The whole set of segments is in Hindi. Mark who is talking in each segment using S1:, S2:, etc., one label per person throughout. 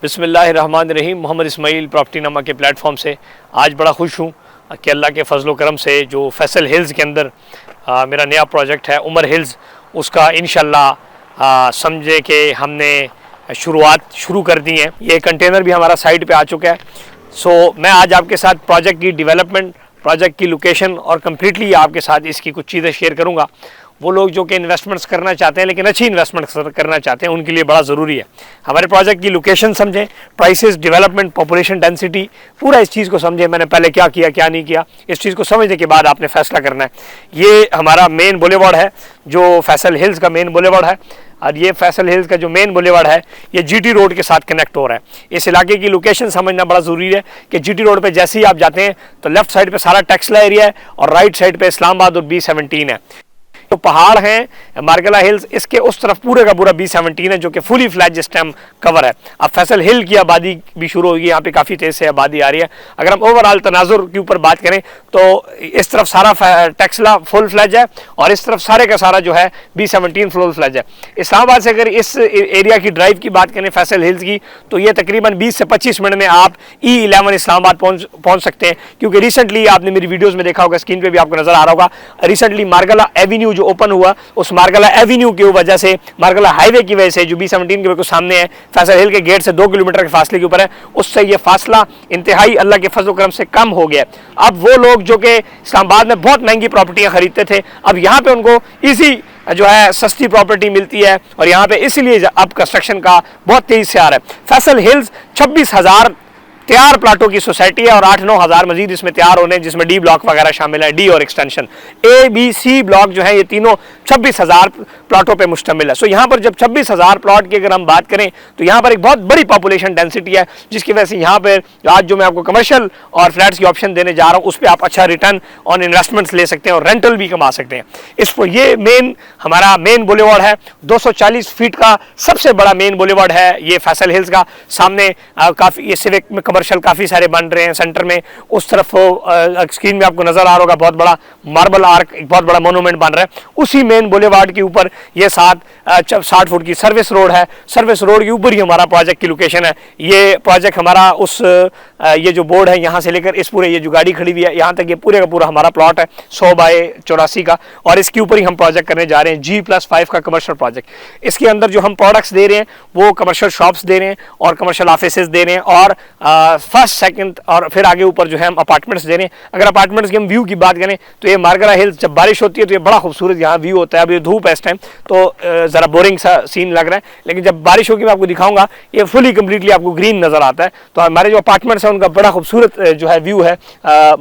S1: बिस्मिल्लाहिर्रहमानिर्रहीम। मोहम्मद इस्माइल प्रॉपर्टी नामा के प्लेटफॉर्म से आज बड़ा खुश हूँ कि अल्लाह के फजल करम से जो फैसल हिल्स के अंदर मेरा नया प्रोजेक्ट है उमर हिल्स, उसका इंशाल्लाह समझे कि हमने शुरुआत शुरू कर दी है। ये कंटेनर भी हमारा साइट पे आ चुका है। मैं आज आपके साथ प्रोजेक्ट की डेवलपमेंट, प्रोजेक्ट की लोकेशन और कम्प्लीटली आपके साथ इसकी कुछ चीज़ें शेयर करूँगा। वो लोग जो कि इन्वेस्टमेंट्स करना चाहते हैं लेकिन अच्छी इन्वेस्टमेंट्स करना चाहते हैं, उनके लिए बड़ा ज़रूरी है हमारे प्रोजेक्ट की लोकेशन समझें, प्राइसेस, डेवलपमेंट, पॉपुलेशन डेंसिटी, पूरा इस चीज़ को समझें। मैंने पहले क्या किया क्या नहीं किया, इस चीज़ को समझने के बाद आपने फैसला करना है। ये हमारा मेन बुलेवार्ड है जो फैसल हिल्स का मेन बुलेवार्ड है, और ये फैसल हिल्स का जो मेन बुलेवार्ड है ये जीटी रोड के साथ कनेक्ट हो रहा है। इस इलाके की लोकेशन समझना बड़ा ज़रूरी है कि जीटी रोड पे जैसे ही आप जाते हैं तो लेफ्ट साइड पे सारा टेक्सला एरिया है और राइट साइड पे इस्लामाबाद और B17 है। तो पहाड़ हैं मार्गला हिल्स, इसके उस तरफ पूरे का पूरा B17 है जो कि फुली फ्लैज स्टेम कवर है। अब फैसल हिल की आबादी भी शुरू होगी, यहाँ पे काफ़ी तेज़ से आबादी आ रही है। अगर हम ओवरऑल तनाजुर के ऊपर बात करें तो इस तरफ सारा टेक्सला फुल फ्लैज है और इस तरफ सारे का सारा जो है B17 फुल फ्लैज है। इस्लामाबाद से अगर इस एरिया की ड्राइव की बात करें फैसल हिल्स की, तो ये तकरीबन 20 से 25 मिनट में आप E11 इस्लामाबाद पहुँच सकते हैं। क्योंकि रिसेंटली आपने मेरी वीडियोज़ में देखा होगा, स्क्रीन पर भी आपको नज़र आ रहा होगा, रिसेंटली मार्गला एवेन्यू ओपन हुआ, उस मार्गला एवेन्यू की वजह से, मार्गला हाईवे की वजह से जो B17 के बिल्कुल सामने है, फैसल हिल के गेट से 2 किलोमीटर के फासले के ऊपर है, उससे ये फासला इंतहाई अल्लाह के फजल करम से कम हो गया। अब वो लोग जो कि इस्लामाबाद में बहुत महंगी प्रॉपर्टियां खरीदते थे, अब यहाँ पे उनको इजी जो है सस्ती प्रॉपर्टी मिलती है और यहाँ पे इसलिए अब कंस्ट्रक्शन का बहुत तेजी से आ रहा है। फैसल हिल्स 26,000 तैयार प्लाटों की सोसाइटी है और 8-9 हज़ार मजीद इसमें तैयार होने, जिसमें डी ब्लॉक वगैरह शामिल है, डी और एक्सटेंशन ABC ब्लॉक जो है ये तीनों 26,000 प्लाटों पे मुश्तमिल है। यहाँ पर जब 26,000 प्लॉट की अगर हम बात करें तो यहाँ पर एक बहुत बड़ी पॉपुलेशन डेंसिटी है, जिसकी वजह से यहाँ पर आज जो मैं आपको कमर्शियल और फ्लैट्स की ऑप्शन देने जा रहा हूँ उस पर आप अच्छा रिटर्न ऑन इन्वेस्टमेंट्स ले सकते हैं और रेंटल भी कमा सकते हैं। इस पर ये हमारा मेन बुलेवार्ड है, 240 फीट का सबसे बड़ा मेन बुलेवार्ड है ये फैसल हिल्स का। सामने काफ़ी ये सिविक में कमर्शियल काफ़ी सारे बन रहे हैं। सेंटर में उस तरफ स्क्रीन में आपको नज़र आ रहा होगा बहुत बड़ा मार्बल आर्क, एक बहुत बड़ा मोनूमेंट बन रहा है। उसी मेन बुलेवार्ड के ऊपर ये 60 फुट की सर्विस रोड है। सर्विस रोड के ऊपर ही हमारा प्रोजेक्ट की लोकेशन है। ये प्रोजेक्ट हमारा ये जो बोर्ड है यहाँ से लेकर इस पूरे ये जो गाड़ी खड़ी हुई है यहाँ तक, ये पूरे का पूरा हमारा प्लॉट है 100 बाय 84 का, और इसके ऊपर ही हम प्रोजेक्ट करने जा रहे हैं G+5 का कमर्शियल प्रोजेक्ट। इसके अंदर जो हम प्रोडक्ट्स दे रहे हैं वो कमर्शियल शॉप्स दे रहे हैं और कमर्शियल ऑफिसेज दे रहे हैं और फर्स्ट सेकंड और फिर आगे ऊपर जो है हम अपार्टमेंट्स दे रहे हैं। अगर अपार्टमेंट्स की हम व्यू की बात करें तो ये मार्गला हिल्स, जब बारिश होती है तो ये बड़ा खूबसूरत यहाँ व्यू होता है। अब ये धूप है इस टाइम तो ज़रा बोरिंग सा सीन लग रहा है, लेकिन जब बारिश होगी मैं आपको दिखाऊंगा ये फुली कम्प्लीटली आपको ग्रीन नज़र आता है। तो हमारे जो अपार्टमेंट्स हैं उनका बड़ा खूबसूरत जो है व्यू है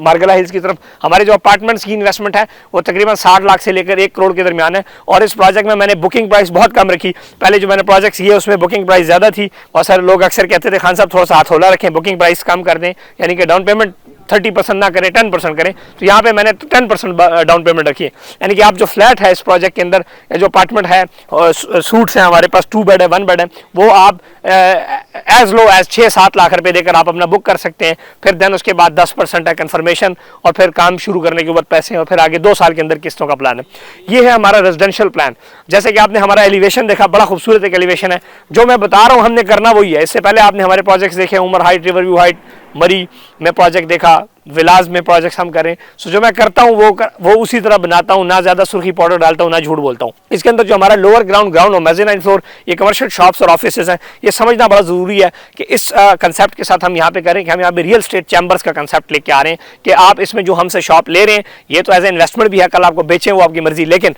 S1: मार्गला हिल्स की तरफ। हमारे जो अपार्टमेंट्स की इन्वेस्टमेंट है वो तकरीबन 60 लाख से लेकर 1 करोड़ के दरमियान है। और इस प्रोजेक्ट में मैंने बुकिंग प्राइस बहुत कम रखी। पहले जो मैंने प्रोजेक्ट्स किए उसमें बुकिंग प्राइस ज़्यादा थी, बहुत सारे लोग अक्सर कहते थे खान साहब थोड़ा सा हाथ हौला रखें, बुकिंग प्राइस कम कर दें, यानी कि डाउन पेमेंट 30% ना करें, 10% करें। तो यहाँ पे मैंने 10% डाउन पेमेंट रखी है, यानी कि आप जो फ्लैट है इस प्रोजेक्ट के अंदर, जो अपार्टमेंट है, सूट्स हैं हमारे पास, 2 बेड है 1 बेड है, वो आप एज लो एज 6-7 लाख रुपए देकर आप अपना बुक कर सकते हैं। फिर देन उसके बाद 10% है कन्फर्मेशन और फिर काम शुरू करने के बाद पैसे और फिर आगे 2 साल के अंदर किस्तों का प्लान है। ये है हमारा रेजिडेंशियल प्लान। जैसे कि आपने हमारा एलिवेशन देखा, बड़ा खूबसूरत एक एलिवेशन है। जो मैं बता रहा हूँ हमने करना वही है। इससे पहले आपने हमारे प्रोजेक्ट्स देखे, Umar heights, river view heights, Murree में प्रोजेक्ट देखा, विलाज में प्रोजेक्ट्स हम करें। सो जो मैं करता हूँ वो उसी तरह बनाता हूँ, ना ज़्यादा सुर्खी पाउडर डालता हूँ ना झूठ बोलता हूँ। इसके अंदर जो हमारा लोअर ग्राउंड और मेज़ेनाइन फ्लोर, ये कमर्शियल शॉप्स और ऑफिसेज हैं। ये समझना बड़ा ज़रूरी है कि इस कंसेप्ट के साथ हम यहाँ पे करें कि हम यहाँ पे रियल स्टेट चैम्बर्स का कंसेप्ट लेके आ रहे हैं कि आप इसमें जो हमसे शॉप ले रहे हैं ये तो एज ए इन्वेस्टमेंट भी है, कल आपको बेचें वो आपकी मर्जी, लेकिन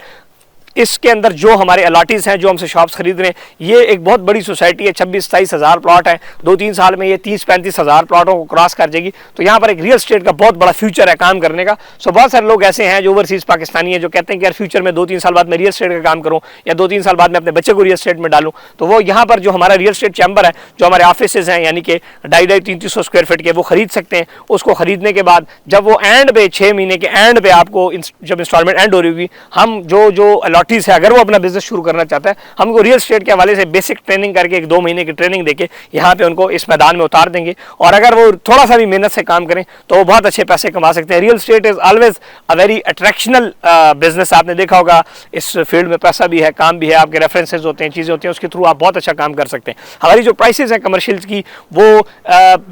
S1: इसके अंदर जो हमारे अलाटीज़ हैं, जो हमसे शॉप्स खरीद रहे हैं, ये एक बहुत बड़ी सोसाइटी है। 26-27 हज़ार प्लॉट है, 2-3 साल में ये 30-35 हज़ार प्लॉटों को क्रॉस कर जाएगी। तो यहाँ पर एक रियल स्टेट का बहुत बड़ा फ्यूचर है काम करने का। बहुत सारे लोग ऐसे हैं जो ओवरसीज़ पाकिस्तानी हैं जो कहते हैं कि यार फ्यूचर में 2-3 साल बाद मैं रियल स्टेट का काम करूँ या 2-3 साल बाद मैं अपने बच्चे को रियल स्टेट में डालूँ। तो वो यहाँ पर जो हमारा रियल स्टेट चैम्बर है, जो हमारे ऑफिसेज हैं, यानी कि 250-300 स्क्वायर फीट के, वो खरीद सकते हैं। उसको खरीदने के बाद जब वो एंड पे 6 महीने के एंड पे आपको जब इंस्टॉलमेंट एंड हो रही होगी, हम जो प्रॉपर्टीज़ है, अगर वो अपना बिजनेस शुरू करना चाहता है, हम उनको रियल स्टेट के हवाले से बेसिक ट्रेनिंग करके 1-2 महीने की ट्रेनिंग देके यहाँ पे उनको इस मैदान में उतार देंगे। और अगर वो थोड़ा सा भी मेहनत से काम करें तो वो बहुत अच्छे पैसे कमा सकते हैं। Real estate is always a very attractional business. आपने देखा होगा इस फील्ड में पैसा भी है, काम भी है, आपके रेफरेंसेज होते हैं, चीज़ें होती हैं, उसके थ्रू आप बहुत अच्छा काम कर सकते हैं। हमारी जो प्राइसेस हैं कमर्शियल्स की, वो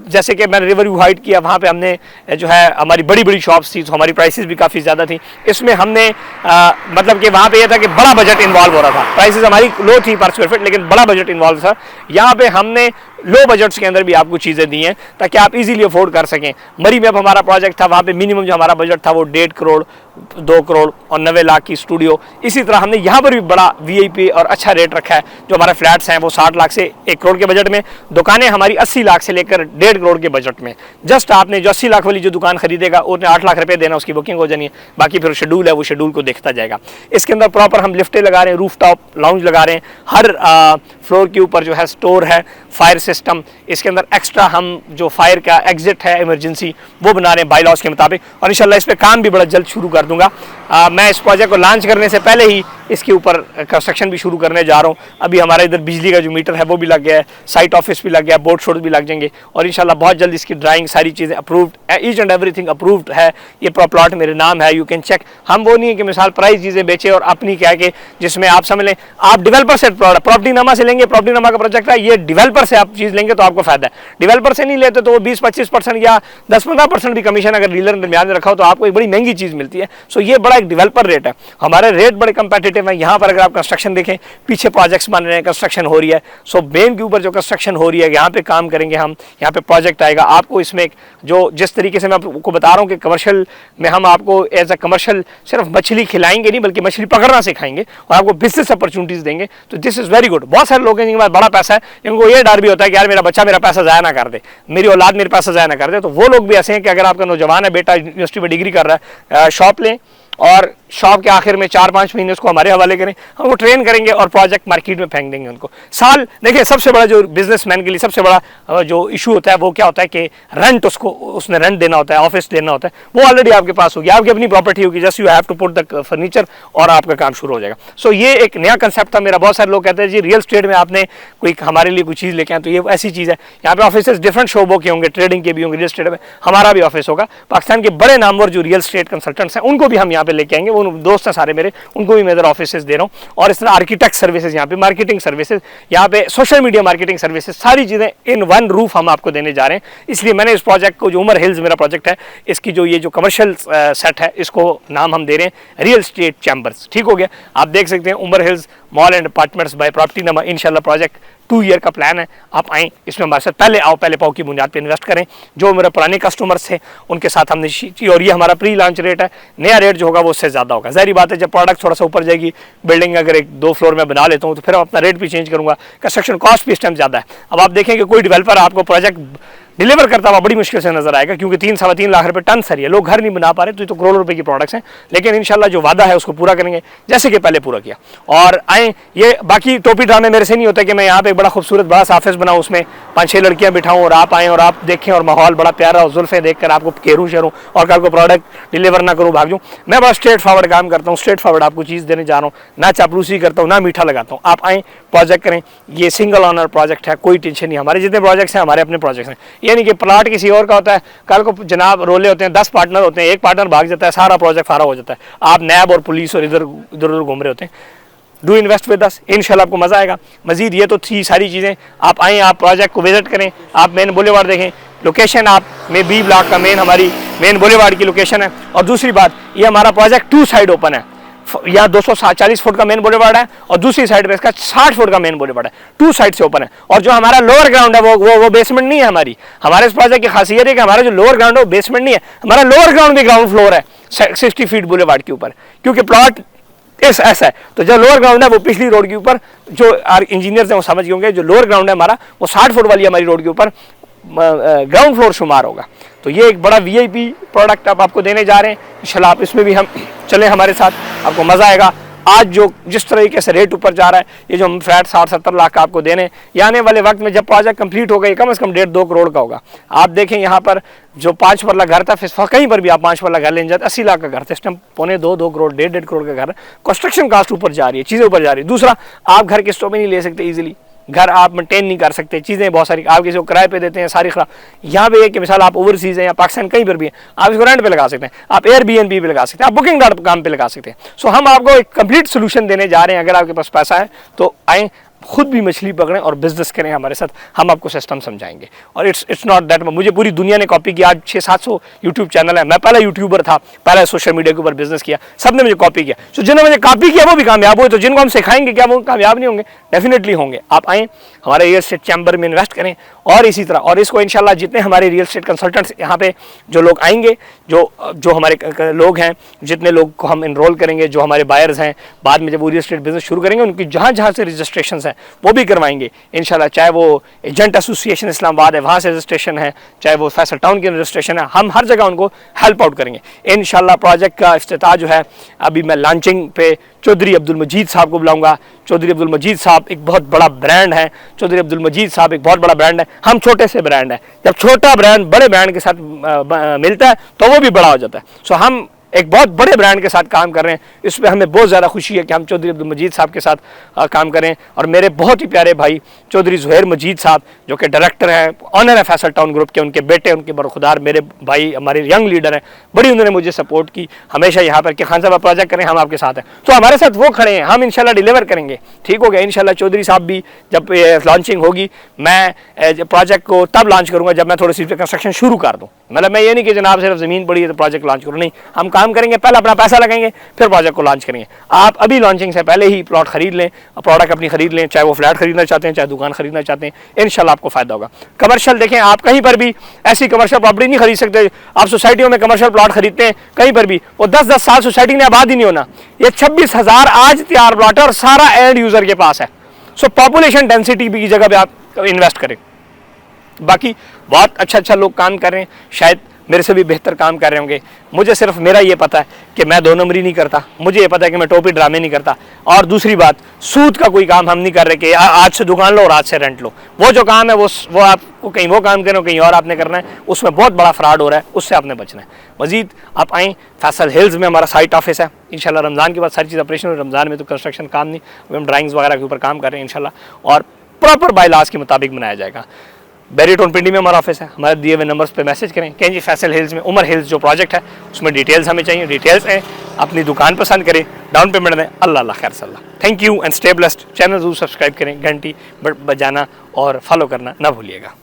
S1: जैसे कि मैंने रिवर व्यू हाइट किया, वहाँ पे हमने जो है हमारी बड़ी बड़ी शॉप्स थी, तो हमारी प्राइसेस भी काफ़ी ज़्यादा थी। इसमें हमने मतलब कि वहाँ पे यह था कि बड़ा बजट इन्वॉल्व हो रहा था। प्राइसेस हमारी लो थी पर स्क्वायर फीट, लेकिन बड़ा बजट इन्वॉल्व था। यहाँ पे हमने लो बजट्स के अंदर भी आपको चीज़ें दी हैं ताकि आप इजीली अफोर्ड कर सकें। मरी में अब हमारा प्रोजेक्ट था, वहाँ पे मिनिमम जो हमारा बजट था वो 1.5 करोड़, 2 करोड़ और 90 लाख की स्टूडियो। इसी तरह हमने यहाँ पर भी बड़ा वीआईपी और अच्छा रेट रखा है। जो हमारे फ्लैट्स हैं वो 60 लाख से 1 करोड़ के बजट में, दुकानें हमारी 80 लाख से लेकर 1.5 करोड़ के बजट में। जस्ट आपने जो 80 लाख वाली जो दुकान खरीदेगा उसने 8 लाख रुपये देना, उसकी बुकिंग हो जानी है, बाकी फिर शेड्यूल है वो शेड्यूल को देखता जाएगा। इसके अंदर प्रॉपर हम लिफ्टें लगा रहे हैं, रूफ टॉप लाउंज लगा रहे हैं, हर फ्लोर के ऊपर जो है स्टोर है, फायर सिस्टम, इसके अंदर एक्स्ट्रा हम जो फायर का एग्जिट है इमरजेंसी वो बना रहे हैं बाई लॉज के मुताबिक। और इंशाल्लाह इस पर काम भी बड़ा जल्द शुरू कर दूंगा। मैं इस प्रोजेक्ट को लॉन्च करने से पहले ही इसके ऊपर कंस्ट्रक्शन भी शुरू करने जा रहा हूँ। अभी हमारा इधर बिजली का जो मीटर है वो भी लग गया है, साइट ऑफिस भी लग गया है, बोर्ड शोर्ड भी लग जाएंगे और इंशाल्लाह बहुत जल्द इसकी ड्राइंग सारी चीज़ें approved, each and everything approved है। ये प्लॉट मेरे नाम है, यू कैन चेक। हम वो नहीं है कि मिसाल प्राइस चीज़ें बेचे और अपनी कह के, जिसमें आप समझ लें आप डिवेलपर से प्रॉपर्टी नामा से लेंगे, प्रॉपर्टी नामा का प्रोजेक्ट है, ये डिवेलपर से आप चीज़ लेंगे तो आपको फायदा है। डिवेलपर से नहीं लेते तो वो 20-25% या 10-15% भी कमीशन अगर डीलर ने दरमियान में रखा हो तो आपको एक बड़ी महंगी चीज़ मिलती है। सो ये बड़ा एक डिवेलपर रेट है। हमारे रेट बड़े कंपेटिटिव हैं। यहाँ पर अगर आप कंस्ट्रक्शन देखें, पीछे प्रोजेक्ट्स बन रहे हैं, कंस्ट्रक्शन हो रही है। सो मेन के ऊपर जो कंस्ट्रक्शन हो रही है यहाँ पे काम करेंगे हम, यहाँ पे प्रोजेक्ट आएगा। आपको इसमें जो जिस तरीके से मैं आपको बता रहा हूँ कि कमर्शियल में हम आपको एज अ कमर्शियल सिर्फ मछली खिलाएंगे नहीं बल्कि मछली पकड़ना सिखाएंगे और आपको बिजनेस अपॉर्चुनिटीज़ देंगे, तो दिस इज़ वेरी गुड। बहुत सारे लोग हैं जिनके पास बड़ा पैसा है, इनको ये डर भी होता है कि यार मेरा बच्चा मेरा पैसा ज़ाया ना कर दे, मेरी औलाद मेरा पैसा ज़ाया ना कर दे। तो वो लोग भी ऐसे हैं कि अगर आपका नौजवान है, बेटा यूनिवर्सिटी में डिग्री कर रहा है, शॉप लें और शॉप के आखिर में 4-5 महीने उसको हमारे हवाले करें, हम वो ट्रेन करेंगे और प्रोजेक्ट मार्केट में फेंक देंगे उनको। साल देखिए, सबसे बड़ा जो बिजनेसमैन के लिए सबसे बड़ा जो इशू होता है वो क्या होता है कि रेंट, उसको उसने रेंट देना होता है, ऑफिस देना होता है, वो ऑलरेडी आपके पास होगी, आपकी अपनी प्रॉपर्टी होगी, just you have to put the furniture और आपका काम शुरू हो जाएगा। सो ये एक नया कंसेप्ट था मेरा। बहुत सारे लोग कहते हैं जी रियल स्टेट में आपने कोई हमारे लिए कोई चीज़ लेके आए, तो ये ऐसी चीज़ है। यहाँ पे ऑफिस डिफरेंट शोबों के होंगे, ट्रेडिंग के भी होंगे, रियल स्टेट में हमारा भी ऑफिस होगा। पाकिस्तान के बड़े नामवर जो रियल स्टेट कंसल्टेंट्स हैं उनको भी हम यहाँ पे लेके आएंगे, वो दोस्त हैं सारे मेरे, उनको भी मैं इधर ऑफिसेज दे रहा हूँ। और इस तरह आर्किटेक्ट सर्विसेज, यहाँ पे मार्केटिंग सर्विसेज, यहाँ पे सोशल मीडिया मार्केटिंग सर्विसेज, सारी चीज़ें इन वन रूफ हम आपको देने जा रहे हैं। इसलिए मैंने इस प्रोजेक्ट को, जो उमर हिल्स मेरा प्रोजेक्ट है, इसकी जो ये जो कमर्शियल सेट है, इसको नाम हम दे रहे हैं रियल स्टेट चैम्बर्स। ठीक हो गया। आप देख सकते हैं Umar hills mall and apartments by property Nama. इंशाल्लाह प्रोजेक्ट 2 ईयर का प्लान है। आप आएँ, इसमें हमारे साथ पहले आओ, पहले पाओ की बुनियाद पे इन्वेस्ट करें। जो मेरे पुराने कस्टमर्स थे उनके साथ हमने और ये हमारा प्री लॉन्च रेट है, नया रेट जो होगा वो उससे ज़्यादा होगा। ज़ाहिर बात है, जब प्रोडक्ट थोड़ा सा ऊपर जाएगी, बिल्डिंग अगर 1-2 फ्लोर में बना लेता हूँ तो फिर अपना रेट भी चेंज करूँगा। कंस्ट्रक्शन कॉस्ट भी इस टाइम ज़्यादा है। अब आप देखें कि कोई डेवलपर आपको प्रोजेक्ट डिलीवर करता हुआ बड़ी मुश्किल से नजर आएगा, क्योंकि 3-3.25 लाख रुपए टन सर है, लोग घर नहीं बना पा रहे, तो ये तो करोड़ों रुपए की प्रोडक्ट्स हैं। लेकिन इंशाल्लाह जो वादा है उसको पूरा करेंगे, जैसे कि पहले पूरा किया। और आए, ये बाकी टोपी ड्रामे मेरे से नहीं होता कि मैं यहाँ पे एक बड़ा खूबसूरत बड़ा सा ऑफिस बनाऊँ, उसमें 5-6 लड़कियाँ बिठाऊँ और आप आएँ और आप देखें और माहौल बड़ा प्यारा और जुल्फे देख कर आपको घेरूँ शेरूँ और कल को प्रोडक्ट डिलीवर ना करूँ, भाग जाऊँ। मैं बड़ा स्ट्रेट फॉरवर्ड काम करता हूँ, स्ट्रेट फॉरवर्ड आपको चीज़ देने जा रहा हूँ, ना चापलूसी करता हूँ, ना मीठा लगाता हूँ। आप आएँ, प्रोजेक्ट करें। ये सिंगल ऑनर प्रोजेक्ट है, कोई टेंशन नहीं। हमारे जितने प्रोजेक्ट्स हैं हमारे अपने प्रोजेक्ट्स हैं, ये नहीं कि प्लाट किसी और का होता है, कल को जनाब रोले होते हैं, 10 पार्टनर होते हैं, एक पार्टनर भाग जाता है, सारा प्रोजेक्ट फारा हो जाता है, आप नैब और पुलिस और इधर उधर घूम रहे होते हैं। डू इन्वेस्ट विद अस, इंशाल्लाह आपको मज़ा आएगा। मजीद ये तो थी सारी चीज़ें। आप आएँ, आप प्रोजेक्ट को विजिट करें, आप मेन बुलेवार्ड देखें, लोकेशन आप में बी ब्लॉक का मेन हमारी मेन बुलेवार्ड की लोकेशन है। और दूसरी बात, ये हमारा प्रोजेक्ट 2 साइड ओपन है। या 240 फुट का मेन बुलेवार्ड है और दूसरी साइड पे इसका 60 फुट का मेन बुलेवार्ड है, 2 साइड से ओपन है। और जो हमारा लोअर ग्राउंड है वो बेसमेंट नहीं है हमारी। हमारे इस प्रोजेक्ट की खासियत है कि हमारा जो लोअर ग्राउंड है वो बेसमेंट नहीं है, हमारा लोअर ग्राउंड भी ग्राउंड फ्लोर है 60 फीट बुलेवार्ड के ऊपर, क्योंकि प्लॉट ऐसा है। तो जो लोअर ग्राउंड है वो पिछली रोड के ऊपर, जो इंजीनियर्स हैं वो समझ गए होंगे, जो लोअर ग्राउंड है हमारा वो 60 फुट वाली हमारी रोड के ऊपर ग्राउंड फ्लोर शुमार होगा। तो ये एक बड़ा वीआईपी प्रोडक्ट आप आपको देने जा रहे हैं। इंशाल्लाह आप इसमें भी हम चले हमारे साथ, आपको मज़ा आएगा। आज जो जिस तरीके से रेट ऊपर जा रहा है, ये जो हम फ्लैट 60-70 लाख का आपको देने, ये आने वाले वक्त में जब प्रोजेक्ट कंप्लीट होगा ये कम से कम 1.5-2 करोड़ का होगा। आप देखें यहाँ पर जो 5 मरला घर था, फिर कहीं पर भी आप 5 मरला घर लेने जाते 80 लाख का घर था, इस टाइम 1.25-2 करोड़ 1.5 करोड़ का घर। कंस्ट्रक्शन कास्ट ऊपर जा रही है, चीज़ें ऊपर जा रही है। दूसरा, आप घर किस्तों में नहीं ले सकते इजीली, घर आप मेंटेन नहीं कर सकते, चीज़ें बहुत सारी आप किसी को किराए पे देते हैं सारी खराब। यहाँ पे एक मिसाल, आप ओवरसीज हैं या पाकिस्तान कहीं पर भी है, आप इसको रेंट पे लगा सकते हैं, आप एयरबीएनबी पे लगा सकते हैं, आप बुकिंग डॉट कॉम पे लगा सकते हैं। सो हम आपको एक कंप्लीट सोल्यूशन देने जा रहे हैं। अगर आपके पास पैसा है तो आए, खुद भी मछली पकड़ें और बिजनेस करें हमारे साथ, हम आपको सिस्टम समझाएंगे। और इट्स नॉट दैट मुझे पूरी दुनिया ने कॉपी किया। आज 600-700 यूट्यूब चैनल है, मैं पहला यूट्यूबर था, पहले सोशल मीडिया के ऊपर बिजनेस किया, सबने मुझे कॉपी किया। सो जिन्होंने मुझे कॉपी किया वो भी कामयाब हुए, तो जिनको हम सिखाएंगे क्या वो कामयाब नहीं होंगे? डेफिनेटली होंगे। आप आएँ, हमारे रियल एस्टेट चैम्बर में इन्वेस्ट करें, और इसी तरह, और इसको इंशाल्लाह जितने हमारे रियल एस्टेट कंसल्टेंट्स यहाँ पे जो लोग आएंगे, जो हमारे लोग हैं, जितने लोग को हम इनरोल करेंगे, जो हमारे बायर्स हैं, बाद में जब वो रियल एस्टेट बिजनेस शुरू करेंगे उनकी जहाँ जहाँ से रजिस्ट्रेशन हैं वो भी करवाएंगे इंशाल्लाह। चाहे वो एजेंट एसोसिएशन इस्लामाबाद है, वहाँ से रजिस्ट्रेशन है, चाहे वो फैसल टाउन की रजिस्ट्रेशन है, हम हर जगह उनको हेल्प आउट करेंगे इंशाल्लाह। प्रोजेक्ट का इफ्तिताह जो है अभी मैं लॉन्चिंग पे चौधरी अब्दुल मजीद साहब को बुलाऊंगा। चौधरी अब्दुल मजीद साहब एक बहुत बड़ा ब्रांड है, चौधरी अब्दुल मजीद साहब एक बहुत बड़ा ब्रांड है, हम छोटे से ब्रांड है। जब छोटा ब्रांड बड़े ब्रांड के साथ मिलता है तो वो भी बड़ा हो जाता है। सो हम एक बहुत बड़े ब्रांड के साथ काम कर रहे हैं, इस पर हमें बहुत ज़्यादा खुशी है कि हम चौधरी अब्दुल मजीद साहब के साथ काम करें। और मेरे बहुत ही प्यारे भाई चौधरी ज़ुहैर मजीद साहब जो कि डायरेक्टर हैं, ऑनर है फैसल टाउन ग्रुप के, उनके बेटे, उनके बरखुदार मेरे भाई, हमारे यंग लीडर हैं, बड़ी उन्होंने मुझे सपोर्ट की हमेशा यहाँ पर कि खान साहब प्रोजेक्ट करें, हम आपके साथ हैं। तो हमारे साथ वो खड़े हैं, हम इंशाल्लाह डिलीवर करेंगे। ठीक हो गया इंशाल्लाह। चौधरी साहब भी जब लॉन्चिंग होगी, मैं प्रोजेक्ट को तब लॉन्च करूँगा जब मैं थोड़ी सी कंस्ट्रक्शन शुरू कर दूँ। मतलब मैं ये नहीं कि जनाब सिर्फ ज़मीन पड़ी है तो प्रोजेक्ट लॉन्च करूँ, नहीं, हम काम करेंगे, पहले अपना पैसा लगाएंगे, फिर प्रोजेक्ट को लॉन्च करेंगे। आप अभी लॉन्चिंग से पहले ही प्लॉट खरीद लें, प्रोडक्ट अपनी खरीद लें, चाहे वो फ्लैट खरीदना चाहते हैं, चाहे दुकान खरीदना चाहते हैं, इंशाल्लाह आपको फायदा होगा। कमर्शियल देखें, आप कहीं पर भी ऐसी कमर्शियल प्रॉपर्टी नहीं खरीद सकते। आप सोसाइटियों में कमर्शियल प्लॉट खरीदते हैं कहीं पर भी, वो 10-10 साल सोसाइटी ने आबाद ही नहीं होना। ये 26,000 आज तैयार प्लॉट है और सारा एंड यूजर के पास है। सो पॉपुलेशन डेंसिटी की जगह पे आप इन्वेस्ट करें। बाकी बहुत अच्छा लोग काम कर रहे हैं, शायद मेरे से भी बेहतर काम कर रहे होंगे। मुझे सिर्फ मेरा ये पता है कि मैं 2 नंबरी नहीं करता, मुझे ये पता है कि मैं टोपी ड्रामे नहीं करता। और दूसरी बात, सूद का कोई काम हम नहीं कर रहे कि आज से दुकान लो और आज से रेंट लो। वो जो काम है वो आपको कहीं वो काम करें, कहीं और आपने करना है, उसमें बहुत बड़ा फ्रॉड हो रहा है, उससे आपने बचना है। मजीद आप आएँ, फैसल हिल्स में हमारा साइट ऑफिस है, इंशाल्लाह रमज़ान के बाद सारी चीज़ ऑपरेशन। रमज़ान में तो कंस्ट्रक्शन काम नहीं, हम ड्राइंग्स वगैरह के ऊपर काम कर रहे हैं इंशाल्लाह, और प्रॉपर बायलाज के मुताबिक बनाया जाएगा। बैरीटोन पिंडी में हमारा ऑफिस है। हमारे दिए हुए नंबर्स पे मैसेज करें, कहें जी फैसल हिल्स में उमर हिल्स जो प्रोजेक्ट है उसमें डिटेल्स हमें चाहिए, डिटेल्स हैं, अपनी दुकान पसंद करें, डाउन पेमेंट दें। अल्लाह खैर सल्ला। Thank you and stay blessed. Channel जरूर सब्सक्राइब करें, घंटी बजाना और फॉलो करना ना भूलिएगा।